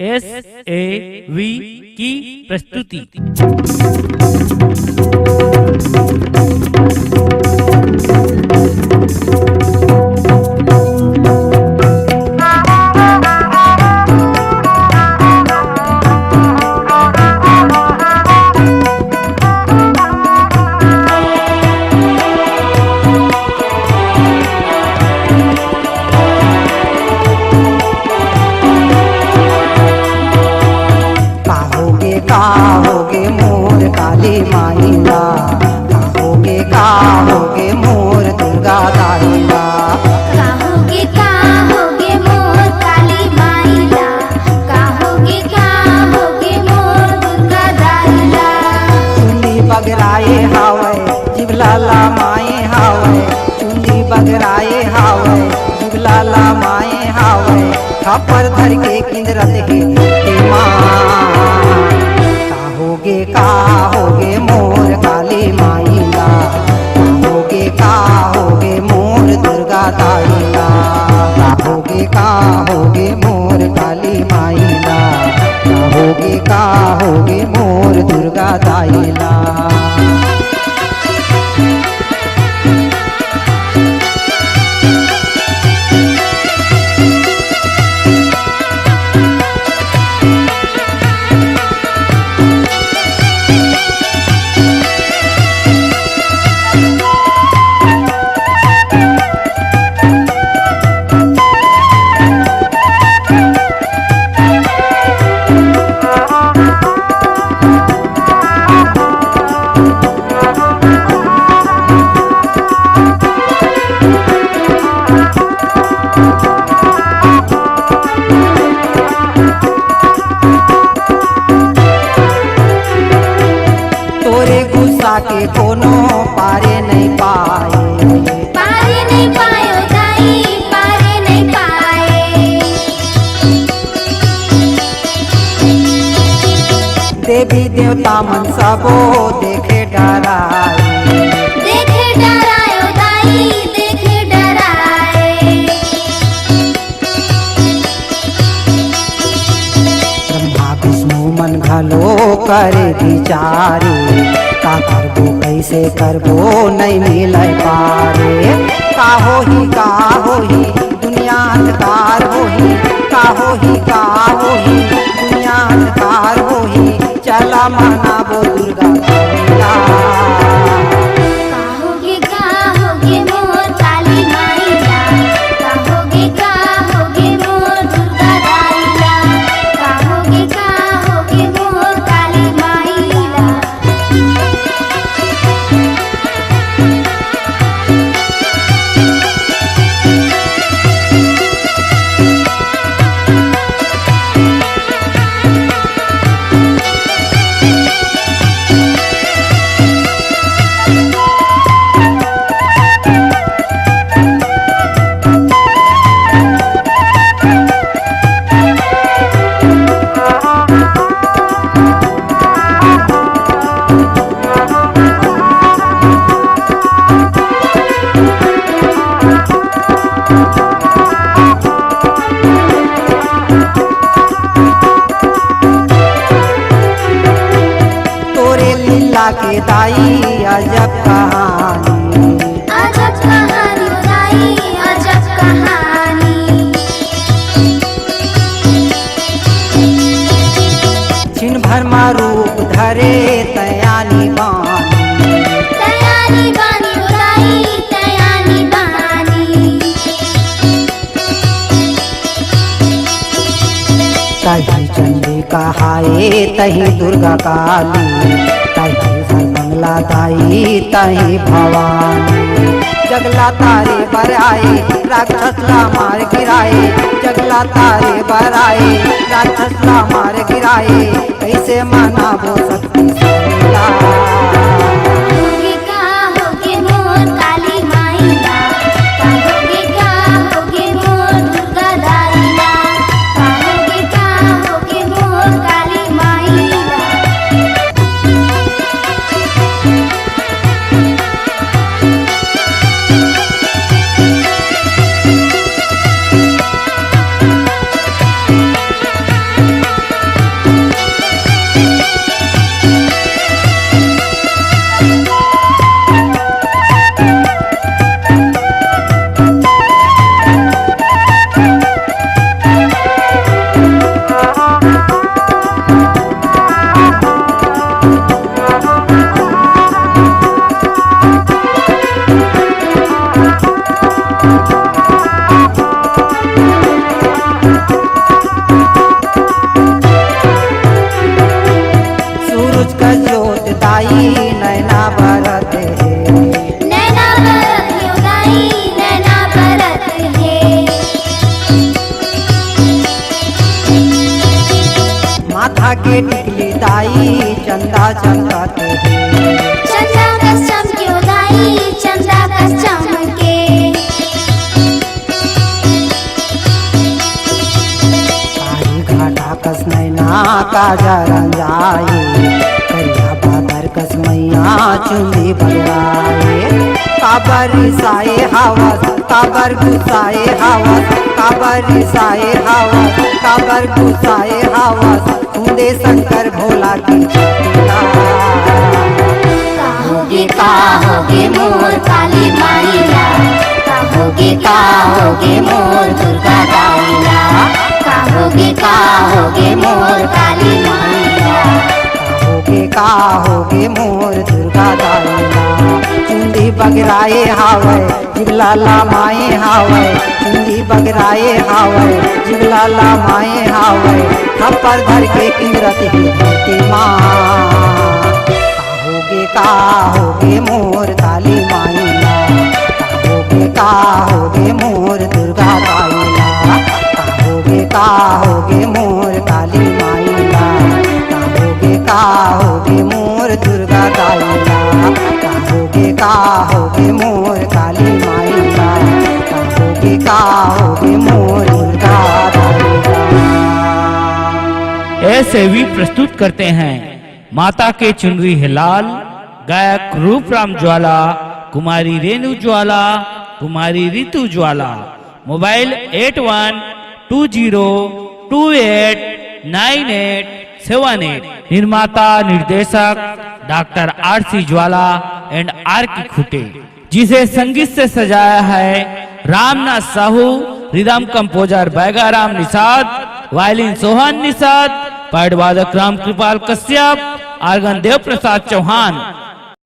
SAV की प्रस्तुति। होगे मोर काली माईला, का होगे मोर दुर्गा दाईला। होगे मोर काली माईला, होगे मोर दुर्गा दाईला। चुंदी बगराए हावै जिबलाला माए हावै, चुंदी बगराए हावै जिबलाला माए हावै। खापर धर के किंदरत हे का होगे मोर काली माईला, का होगे मोर दुर्गा दाईला। का होगे मोर काली माईला, का होगे मोर दुर्गा दाईला। के कोनो पारे नहीं पाए, पारे नहीं पायो दाई, पारे नहीं पाए। देवी देवता मन सबो देखे डराए, देखे डरायो दाई, देखे डराए। ब्रह्मा विष्णु मन घलो करे विचारे, का करबो कैसे करबो नहीं मिल पारे। का होही दुनिया अंधकार होही, का होही दुनिया अंधकार होही। चला मनाबो दुर्गा दाईला। होगे मोर काली माईला, होगे मोर दुर्गा दाईला। होगे मोर काली माईला। के दाई अजब कहानी, अजब कहानी दाई, अजब कहानी। छिन भर मा रूप धरे तयानी बानी, तयानी बानी दाई, तयानी बानी। तही चंडी कहाए तही दुर्गा काली, तही मंगला दाई तही भवानी। जगला तारे बराए राक्षस ला मार गिराए, जगला तारे बराए राक्षस ला मार गिराए। कैसे मनाबो शक्ति साईला। होगे मोर काली माईला, होगे मोर दुर्गा दाईला। होगे मोर काली माईला। दाई नैना बरत है। नैना बरत है दाई नैना बरत है। माथा के टिकली दाई चंदा चमकत है। चंदा कस चमके दाई चंदा कस चमके। कारी घाटा कस नैना काजा रंजाई, करिया बादर कस मैया चुंदी बगराए। काबर साए हवस काबर गुसाए हवस, काबर साए हवस काबर गुसाए हवस, कुंदे शंकर भोला की चटिया। कहोगे मोर काली माईला, कहोगे मोर दुर्गा दाईला, कहोगे मोर काली माईला। कहोगे मोर दुर्गा दाईला। चुंदी बगराए हावै जिबला लामाए हावै, चुंदी बगराए हावै जिबला लामाए हावै, थप्पड़ धर के किंदरत ही धरती माँ। कहोगे मोर काली माईला, कहोगे मोर दुर्गा दाईला, कहोगे मोर काली माईला, कहोगे मोर दुर्गा दाईला, कहोगे मोर काली माईला, कहोगे मोर दुर्गा दाईला। ऐसे भी प्रस्तुत करते हैं माता के चुनरी है लाल, गायक रूपराम ज्वाला, कुमारी रेणु ज्वाला, कुमारी रितु ज्वाला। मोबाइल 8120289878। निर्माता निर्देशक doctor RC Jwala and R.K. Khute. जिसे संगीत से सजाया है Ramnath Sahu, rhythm composer Baigaram Nishad, violin Sohan Nishad, pad वादक राम कृपाल कश्यप, आर्गन देव प्रसाद चौहान।